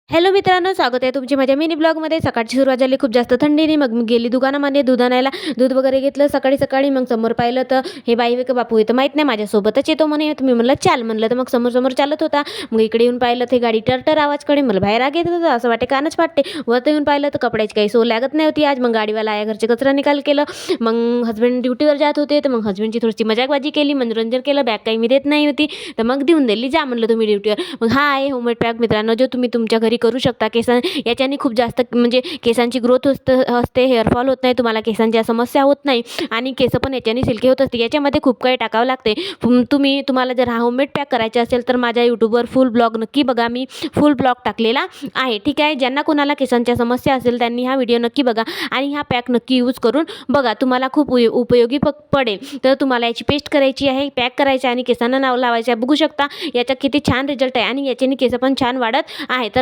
Hello मित्रांनो, स्वागत आहे तुमचे माझ्या मिनी ब्लॉगमध्ये. सकाळची सुरुवात झाली खूप जास्त थंडीने. मग मी गेली दुकानामध्ये दूध आणायला. दूध वगैरे घेतलं सकाळी. मग समोर पाहिलं तर हे बाई का बापू येतं माहीत नाही, माझ्यासोबतच येतो म्हणे. तुम्ही म्हणलं चाल म्हणलं, तर मग समोर चालत होता. मग इकडे येऊन पाहिलं ते गाडी टरटर आवाजकडे. मला बाहेर राग येत होता, असं वाटे कानच फाटते. वरती येऊन पाहिलं तर कपड्याची काही सोय लागत नाही होती आज. मग गाडीवाला आया, घरचे कचरा निकाल केलं. मग हस्बंड ड्युटीवर जात होते, तर मग हस्बंडची थोडीशी मजाकबाजी केली, मनोरंजन केलं. बॅग काही मी देत नाही होती, तर मग देऊन दिली. जा म्हणलं तुम्ही ड्युटीवर. मग हा आहे होममेड पॅक मित्रांनो, जो तुम्ही तुमच्या घरी करू शकता. याच्याने खूप जास्त म्हणजे केसांची ग्रोथ असते, हेअरफॉल होत नाही, तुम्हाला केसांच्या समस्या होत नाही आणि केस पण याच्याने सिल्की होत असते. याच्यामध्ये खूप काही टाकावं लागते. तुम्हाला जर हा होममेड पॅक करायचा असेल तर माझ्या यूट्यूबवर फुल ब्लॉग नक्की बघा. मी फुल ब्लॉग टाकलेला आहे, ठीक आहे. ज्यांना कोणाला केसांच्या समस्या असेल त्यांनी हा व्हिडिओ नक्की बघा आणि हा पॅक नक्की यूज करून बघा, तुम्हाला खूप उपयोगी पडेल. तर तुम्हाला याची पेस्ट करायची आहे, पॅक करायची आणि केसांना नाव लावायचं आहे. बघू शकता याचा किती छान रिझल्ट आहे आणि याच्याने केस पण छान वाढत आहे. तर